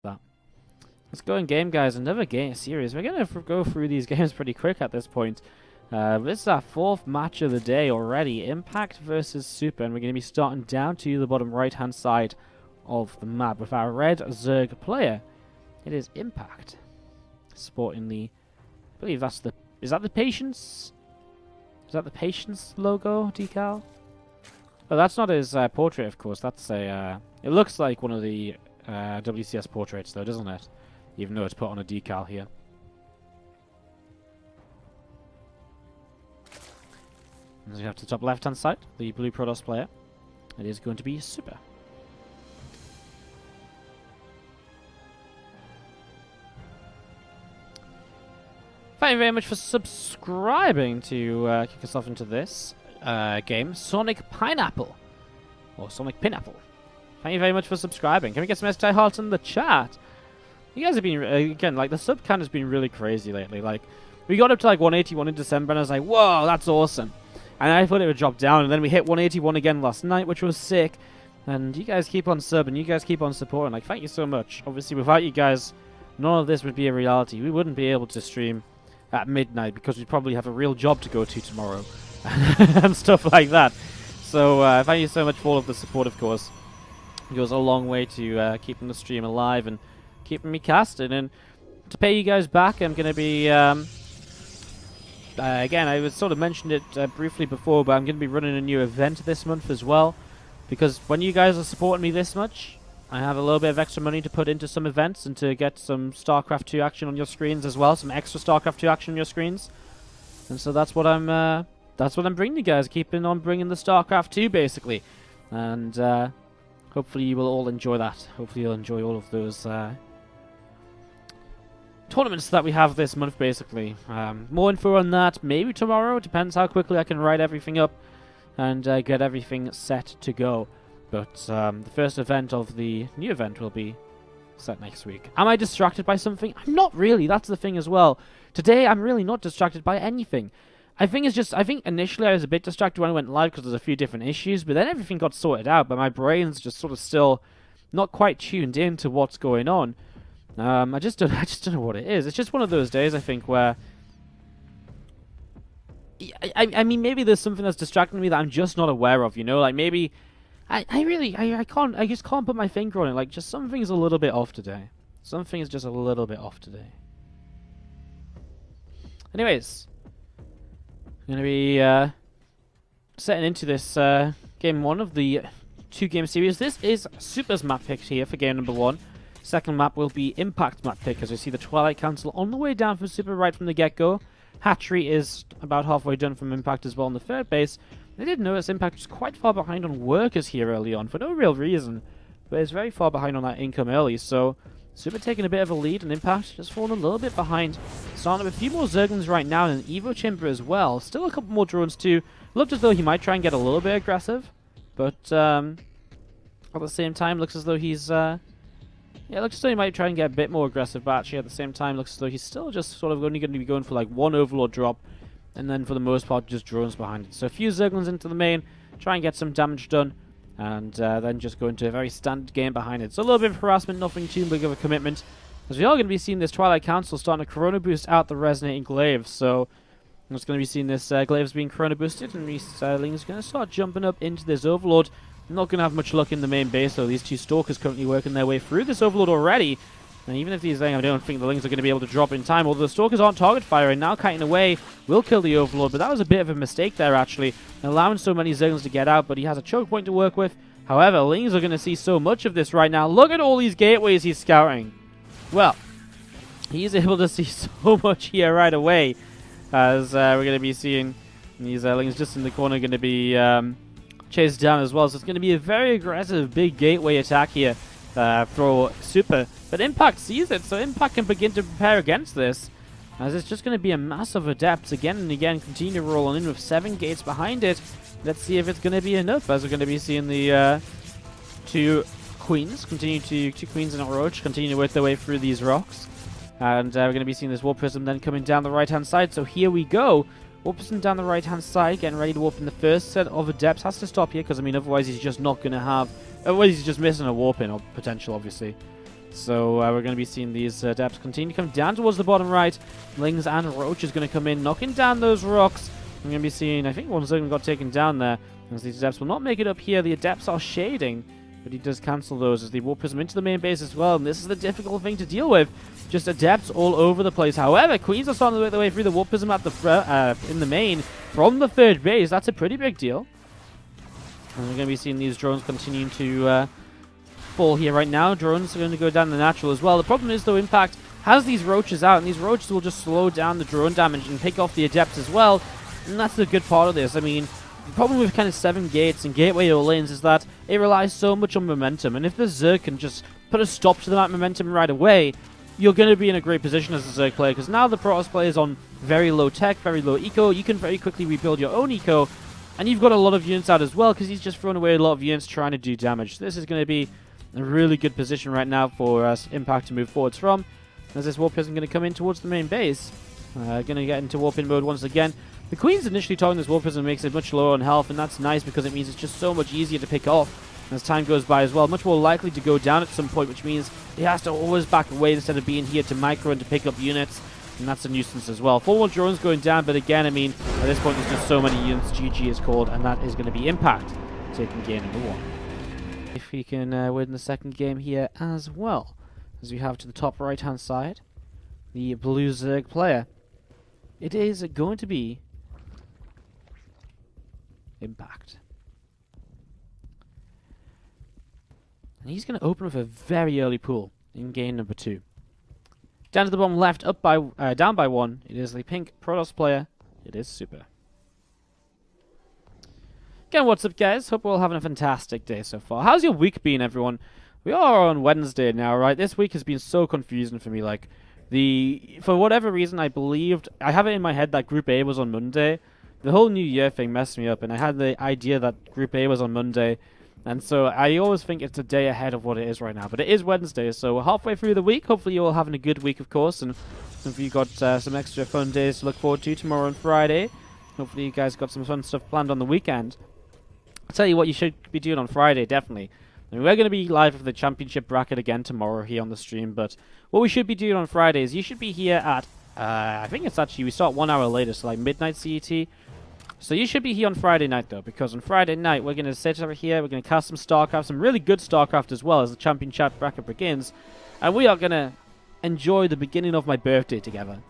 That. Let's go in game, guys. Another game series. We're going to go through these games pretty quick at this point. This is our fourth match of the day already. Impact versus Super. And we're going to be starting down to the bottom right-hand side of the map with our red Zerg player. It is Impact. Sporting the... I believe that's the... Is that the Patience? Is that the Patience logo decal? Oh, that's not his portrait, of course. That's a... it looks like one of the WCS portraits, though, doesn't it? Even though it's put on a decal here. As we have to the top left-hand side, the blue Protoss player. It is going to be Super. Thank you very much for subscribing to kick us off into this game, Sonic Pineapple. Or Sonic Pineapple. Thank you very much for subscribing. Can we get some STI hearts in the chat? You guys have been, again, like, the sub count has been really crazy lately. Like, we got up to, like, 181 in December, and I was like, whoa, that's awesome. And I thought it would drop down, and then we hit 181 again last night, which was sick. And you guys keep on subbing, you guys keep on supporting. Like, thank you so much. Obviously, without you guys, none of this would be a reality. We wouldn't be able to stream at midnight, because we'd probably have a real job to go to tomorrow. And stuff like that. So, thank you so much for all of the support, of course. It goes a long way to keeping the stream alive and keeping me casting. And to pay you guys back, I'm going to be... again, I sort of mentioned it briefly before, but I'm going to be running a new event this month as well. Because when you guys are supporting me this much, I have a little bit of extra money to put into some events and to get some StarCraft 2 action on your screens as well. Some extra StarCraft 2 action on your screens. And so that's what I'm bringing you guys. Keeping on bringing the StarCraft 2, basically. And hopefully you will all enjoy that. Hopefully you'll enjoy all of those tournaments that we have this month, basically. More info on that maybe tomorrow. Depends how quickly I can write everything up and get everything set to go. But the first event of the new event will be set next week. Am I distracted by something? I'm not really. That's the thing as well. Today, I'm really not distracted by anything. I think initially I was a bit distracted when I went live because there's a few different issues, but then everything got sorted out, but my brain's just sort of still not quite tuned in to what's going on. I just don't know what it is. It's just one of those days, I think, where... I mean, maybe there's something that's distracting me that I'm just not aware of, you know? Like, maybe... I just can't put my finger on it. Like, just something's a little bit off today. Something is just a little bit off today. Anyways, I'm going to be setting into this game 1 of the 2-game series. This is Super's map pick here for game number 1. Second map will be Impact map pick, as we see the Twilight Council on the way down from Super right from the get-go. Hatchery is about halfway done from Impact as well on the third base. I did notice Impact was quite far behind on workers here early on, for no real reason. But it's very far behind on that income early, so Super taking a bit of a lead, and Impact just falling a little bit behind. Starting up a few more Zerglings right now, and an Evo Chamber as well. Still a couple more drones too. Looked as though he might try and get a little bit aggressive, but at the same time, looks as though he's... yeah, looks as though he might try and get a bit more aggressive, but actually at the same time, looks as though he's still just sort of only going to be going for like one Overlord drop, and then for the most part, just drones behind it. So a few Zerglings into the main, try and get some damage done, and then just go into a very standard game behind it. So a little bit of harassment, nothing too big of a commitment, as we are going to be seeing this Twilight Council starting to Corona boost out the Resonating Glaives. So I'm just going to be seeing this Glaives being Corona boosted, and Restyling is going to start jumping up into this Overlord. Not going to have much luck in the main base, though. These two Stalkers currently working their way through this Overlord already. And even if these, I don't think the Lings are going to be able to drop in time. Although the Stalkers aren't target firing, now kiting away will kill the Overlord. But that was a bit of a mistake there, actually, allowing so many Zerglings to get out. But he has a choke point to work with. However, Lings are going to see so much of this right now. Look at all these gateways he's scouting. Well, he's able to see so much here right away. As we're going to be seeing these Lings just in the corner going to be... chased down as well, so it's going to be a very aggressive big gateway attack here for Super. But Impact sees it, so Impact can begin to prepare against this, as it's just going to be a mass of adepts again and again, continue to roll on in with 7 gates behind it. Let's see if it's going to be enough, as we're going to be seeing the two Queens and a Roach continue to work their way through these rocks. And we're going to be seeing this Warp Prism then coming down the right-hand side, so here we go. Warp Prism down the right-hand side, getting ready to warp in the first set of Adepts. Has to stop here, because, I mean, otherwise he's just not going to have... Otherwise he's just missing a warp-in potential, obviously. So we're going to be seeing these depths continue to come down towards the bottom right. Lings and Roach is going to come in, knocking down those rocks. I'm going to be seeing, I think one Zergling got taken down there, as these Adepts will not make it up here. The Adepts are shading, but he does cancel those as they Warp Prism into the main base as well, and this is the difficult thing to deal with. Just Adepts all over the place. However, Queens are starting to work their way through the Warp Prism at the in the main from the third base. That's a pretty big deal. And we're going to be seeing these drones continuing to fall here right now. Drones are going to go down the natural as well. The problem is, though, Impact has these Roaches out, and these Roaches will just slow down the drone damage and pick off the Adepts as well. And that's the good part of this. I mean, the problem with kind of 7 gates and gateway all-ins is that it relies so much on momentum. And if the Zerg can just put a stop to that momentum right away, you're going to be in a great position as a Zerg player, because now the Protoss player is on very low tech, very low eco. You can very quickly rebuild your own eco, and you've got a lot of units out as well, because he's just thrown away a lot of units trying to do damage. So this is going to be a really good position right now for Impact to move forwards from, as this Warp Prism going to come in towards the main base. Going to get into Warp in mode once again. The Queen's initially targeting this Warp Prism makes it much lower on health, and that's nice because it means it's just so much easier to pick off as time goes by as well. Much more likely to go down at some point, which means he has to always back away instead of being here to micro and to pick up units, and that's a nuisance as well. 4 more drones going down, but again, I mean, at this point there's just so many units. GG is called, and that is going to be Impact taking game number 1. If we can win the second game here as well, as we have to the top right hand side, the blue Zerg player. It is going to be Impact. And he's going to open with a very early pool in game number 2. Down to the bottom left, up by down by 1. It is the pink Protoss player. It is Super. Again, what's up, guys? Hope we're all having a fantastic day so far. How's your week been, everyone? We are on Wednesday now, right? This week has been so confusing for me. Like, for whatever reason, I have it in my head that Group A was on Monday. The whole New Year thing messed me up, and I had the idea that Group A was on Monday. And so I always think it's a day ahead of what it is right now. But it is Wednesday, so we're halfway through the week. Hopefully you're all having a good week, of course. And some of you got some extra fun days to look forward to tomorrow and Friday. Hopefully you guys got some fun stuff planned on the weekend. I'll tell you what you should be doing on Friday, definitely. I mean, we're going to be live for the championship bracket again tomorrow here on the stream. But what we should be doing on Friday is you should be here at, I think it's actually, we start 1 hour later, so like midnight CET. So you should be here on Friday night, though, because on Friday night, we're going to sit over here, we're going to cast some StarCraft, some really good StarCraft as well, as the championship bracket begins. And we are going to enjoy the beginning of my birthday together.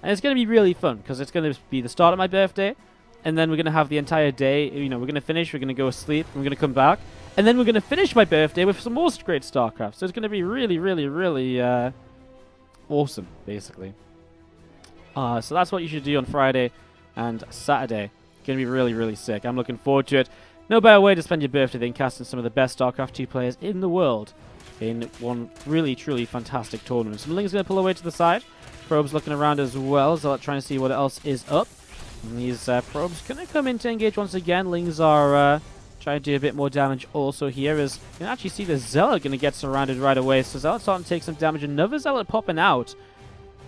And it's going to be really fun, because it's going to be the start of my birthday, and then we're going to have the entire day, you know, we're going to finish, we're going to go sleep, we're going to come back, and then we're going to finish my birthday with some more great StarCraft. So it's going to be really, really, really awesome, basically. So that's what you should do on Friday and Saturday. Going to be really, really sick. I'm looking forward to it. No better way to spend your birthday than casting some of the best StarCraft 2 players in the world in one really, truly fantastic tournament. Some Ling's going to pull away to the side. Probes looking around as well, so trying to see what else is up. And these probes going to come in to engage once again. Lings are trying to do a bit more damage also here, as you can actually see the Zealot going to get surrounded right away. So Zealot's starting to take some damage. Another Zealot popping out.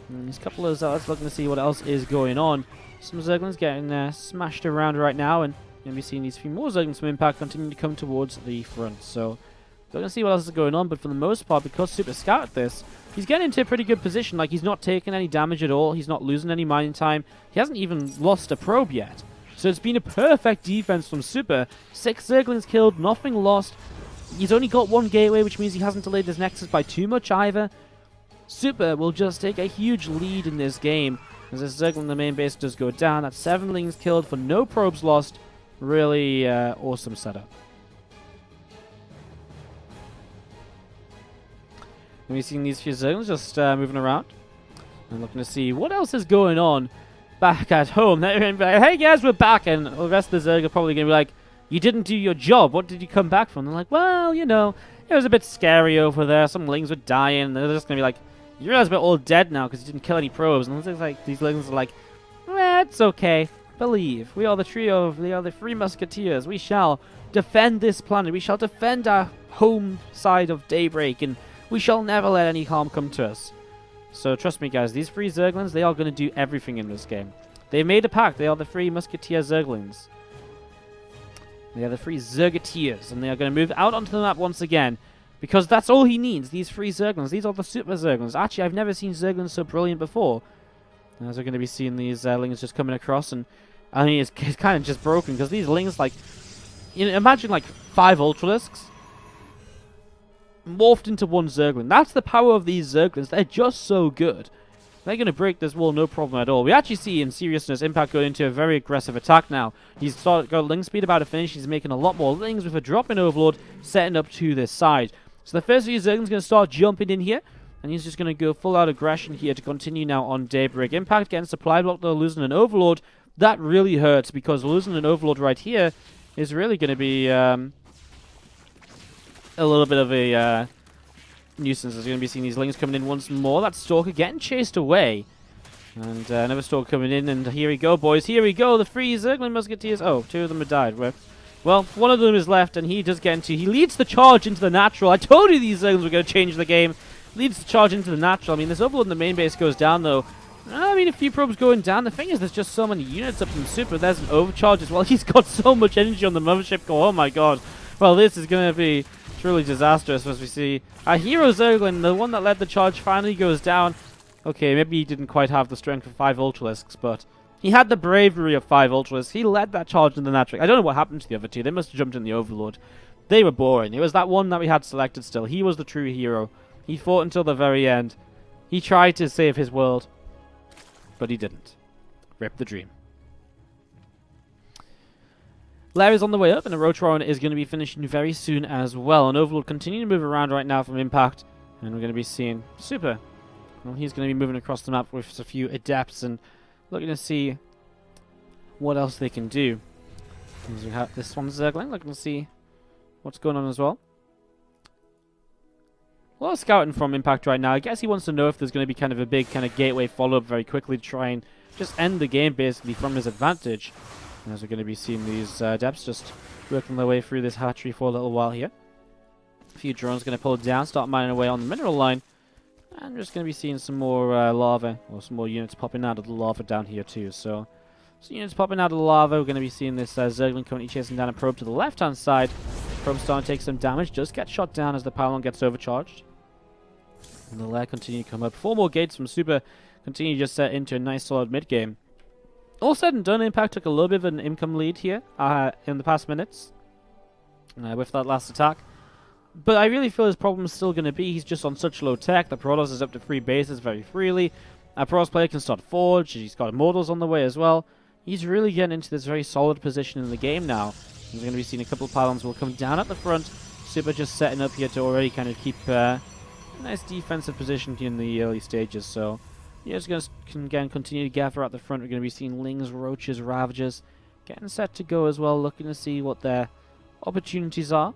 And these couple of Zealots looking to see what else is going on. Some Zerglings getting smashed around right now, and you're going to be seeing these 3 more Zerglings from Impact continue to come towards the front. So we're going to see what else is going on, but for the most part, because Super scouted this, he's getting into a pretty good position. Like, he's not taking any damage at all. He's not losing any mining time. He hasn't even lost a probe yet. So it's been a perfect defense from Super. 6 Zerglings killed, nothing lost. He's only got 1 gateway, which means he hasn't delayed his Nexus by too much either. Super will just take a huge lead in this game. As this Zergling in the main base does go down. That's 7 Lings killed for no probes lost. Really awesome setup. And we've seen these few Zerglings just moving around. And looking to see what else is going on back at home. They're going to be like, hey guys, we're back. And the rest of the Zerg are probably going to be like, you didn't do your job. What did you come back from? They're like, well, you know, it was a bit scary over there. Some Lings were dying. And they're just going to be like, you realize we're all dead now because you didn't kill any probes. And it's like these Lings are like, it's okay. Believe. We are the trio of the 3 musketeers. We shall defend this planet. We shall defend our home side of Daybreak. And we shall never let any harm come to us. So trust me, guys. These 3 Zerglings, they are going to do everything in this game. They made a pact. They are the 3 musketeer Zerglings. They are the 3 Zergateers. And they are going to move out onto the map once again. Because that's all he needs, these 3 Zerglings. These are the Super Zerglings. Actually, I've never seen Zerglings so brilliant before. As we're going to be seeing these Lings just coming across, and I mean, it's kind of just broken, because these Lings, like, you know, imagine like 5 Ultralisks morphed into 1 Zergling. That's the power of these Zerglings. They're just so good. They're going to break this wall no problem at all. We actually see, in seriousness, Impact going into a very aggressive attack now. He's got Ling speed about to finish. He's making a lot more Lings with a drop in Overlord, setting up to this side. So the first few Zerglings going to start jumping in here. And he's just going to go full out aggression here to continue now on Daybreak. Impact getting supply block, though, losing an Overlord. That really hurts, because losing an Overlord right here is really going to be a little bit of a nuisance. There's going to be seeing these Lings coming in once more. That Stalker getting chased away. And another Stalker coming in, and here we go, boys. Here we go, the 3 Zergling Musketeers. Oh, 2 of them have died. Well, 1 of them is left, and he does get into... He leads the charge into the natural. I told you these Zerglings were going to change the game. Leads the charge into the natural. I mean, this Overlord in the main base goes down, though. I mean, a few probes going down. The thing is, there's just so many units up in the Super. There's an overcharge as well. He's got so much energy on the Mothership Core. Oh, my God. Well, this is going to be truly disastrous, as we see. Our hero Zergling, the one that led the charge, finally goes down. Okay, maybe he didn't quite have the strength of 5 Ultralisks, but he had the bravery of 5 Ultralisks. He led that charge in the natural. I don't know what happened to the other 2. They must have jumped in the Overlord. They were boring. It was that one that we had selected still. He was the true hero. He fought until the very end. He tried to save his world, but he didn't. Rip the dream. Larry's on the way up, and the Roach Warren is going to be finishing very soon as well. And Overlord continuing to move around right now from Impact, and we're going to be seeing Super. Well, he's going to be moving across the map with a few Adepts and looking to see what else they can do. As we have this one Zergling, looking to see what's going on as well. A lot of scouting from Impact right now. I guess he wants to know if there's going to be kind of a big kind of gateway follow-up very quickly to try and just end the game basically from his advantage. As we're going to be seeing these Adepts just working their way through this hatchery for a little while here. A few drones going to pull it down, start mining away on the mineral line. And we're just going to be seeing some more lava, or some more units popping out of the lava down here too. So units popping out of the lava. We're going to be seeing this Zergling currently chasing down a probe to the left-hand side. Probe starting to take some damage, just get shot down as the pylon gets overcharged. And the lair continue to come up. 4 more gates from Super continue just set into a nice solid mid-game. All said and done, Impact took a little bit of an income lead here in the past minutes with that last attack. But I really feel his problem is still going to be he's just on such low tech. The Protoss is up to 3 bases very freely. A Protoss player can start Forge. He's got Immortals on the way as well. He's really getting into this very solid position in the game now. He's going to be seeing a couple of pylons will come down at the front. Super just setting up here to already kind of keep a nice defensive position in the early stages. So yeah, just going to again continue to gather at the front. We're going to be seeing Lings, Roaches, Ravagers getting set to go as well, looking to see what their opportunities are.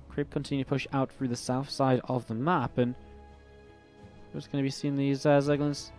Creep continue to push out through the south side of the map, and we're just going to be seeing these Zerglings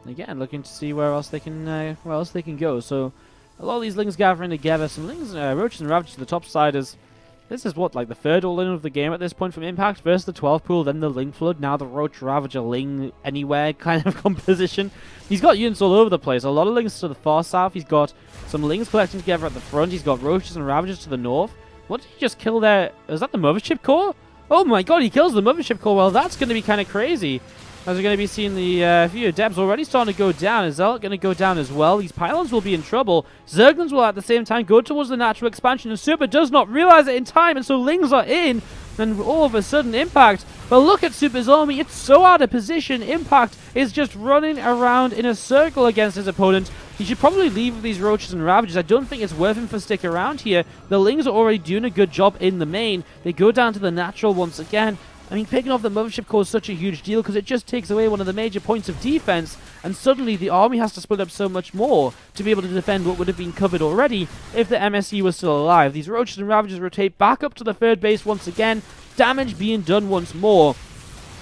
again, looking to see where else they can go. So a lot of these Lings gathering together. Some Lings, Roaches and Ravagers to the top side. This is what, like the 3rd all-in of the game at this point from Impact versus the 12th pool, then the Ling Flood, now the Roach Ravager Ling anywhere kind of composition. He's got units all over the place. A lot of Lings to the far south. He's got some Lings collecting together at the front. He's got Roaches and Ravagers to the north. What did he just kill there? Is that the Mothership Core? Oh my god, he kills the Mothership Core. Well, that's going to be kind of crazy. As we're going to be seeing the few Adepts already starting to go down. Is Zealot going to go down as well? These Pylons will be in trouble. Zerglings will at the same time go towards the natural expansion, and Super does not realize it in time, and so Lings are in, and all of a sudden Impact. But look at Super's army. It's so out of position. Impact is just running around in a circle against his opponent. He should probably leave with these Roaches and Ravagers. I don't think it's worth him for stick around here. The Lings are already doing a good job in the main. They go down to the natural once again. I mean, picking off the Mothership Core is such a huge deal because it just takes away one of the major points of defense, and suddenly the army has to split up so much more to be able to defend what would have been covered already if the MSE was still alive. These Roaches and Ravagers rotate back up to the 3rd base once again. Damage being done once more.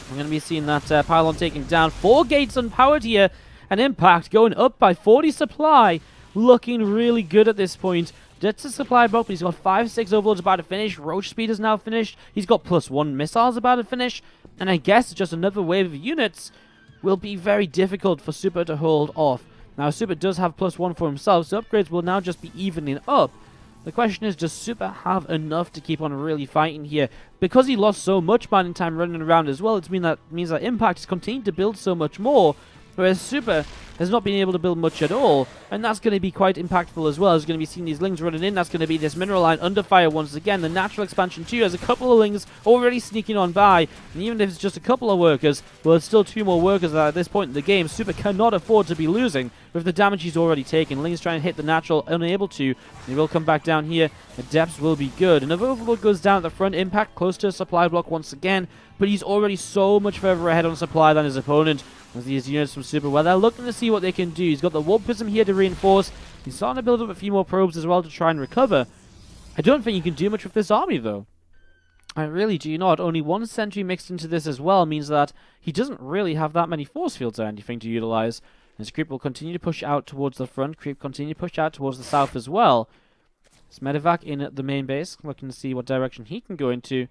We're going to be seeing that pylon taken down. 4 gates unpowered here, and Impact going up by 40 supply. Looking really good at this point. Gets a supply block, but he's got 5-6 Overlords about to finish. Roach speed is now finished. He's got +1 missiles about to finish. And I guess just another wave of units will be very difficult for Super to hold off. Now, Super does have +1 for himself, so upgrades will now just be evening up. The question is, does Super have enough to keep on really fighting here? Because he lost so much mining time running around as well, means that Impact has continued to build so much more, whereas Super has not been able to build much at all, and that's going to be quite impactful as well. As going to be seeing these Lings running in, that's going to be this mineral line under fire once again. The natural expansion too, has a couple of Lings already sneaking on by, and even if it's just a couple of workers, well, it's still 2 more workers at this point in the game. Super cannot afford to be losing with the damage he's already taken. Lings trying to hit the natural, unable to. He will come back down here. The depths will be good, and if Overload goes down at the front, Impact close to a supply block once again, but he's already so much further ahead on supply than his opponent. As these units from Super, well, they're looking to see what they can do. He's got the Warp Prism here to reinforce. He's starting to build up a few more probes as well to try and recover. I don't think you can do much with this army, though. I really do not. Only 1 sentry mixed into this as well means that he doesn't really have that many force fields or anything to utilize. His creep will continue to push out towards the front. Creep continue to push out towards the south as well. It's Medevac in at the main base, looking to see what direction he can go into.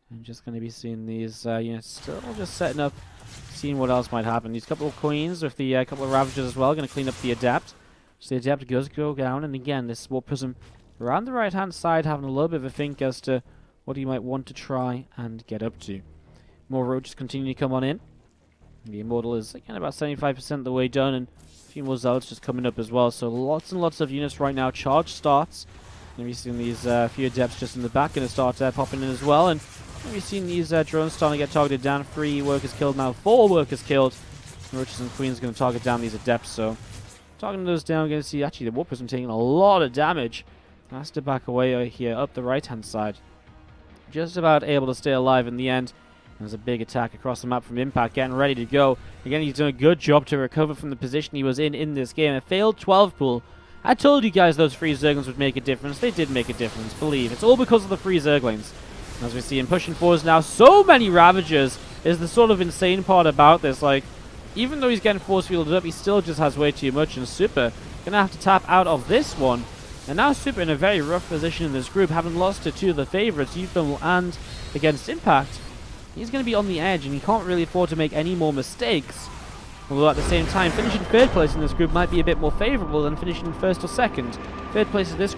I'm just going to be seeing these units still just setting up, seeing what else might happen. These couple of Queens with the couple of Ravagers as well, going to clean up the Adept. So the Adept does go down, and again, this Warp Prism around the right-hand side, having a little bit of a think as to what he might want to try and get up to. More roaches continue to come on in. The Immortal is, again, about 75% of the way done, and a few more Zealots just coming up as well. So lots and lots of units right now. Charge starts. And we've seen these few Adepts just in the back, going to start popping in as well. And we've seen these drones starting to get targeted down. 3 workers killed now, 4 workers killed. Roaches and Queens going to target down these Adepts. So targeting those down, we're going to see actually the Warp Prism taking a lot of damage. Has to back away here up the right-hand side. Just about able to stay alive in the end. There's a big attack across the map from Impact, getting ready to go. Again, he's done a good job to recover from the position he was in this game. A failed 12 pool. I told you guys those free Zerglings would make a difference. They did make a difference, believe. It's all because of the free Zerglings. As we see him pushing forwards now, so many Ravagers is the sort of insane part about this. Like, even though he's getting force fielded up, he still just has way too much, and Super gonna have to tap out of this one. And now Super in a very rough position in this group, having lost to 2 of the favorites, Youthful and against Impact. He's going to be on the edge, and he can't really afford to make any more mistakes. Although at the same time, finishing 3rd place in this group might be a bit more favorable than finishing 1st or 2nd. 3rd place in this group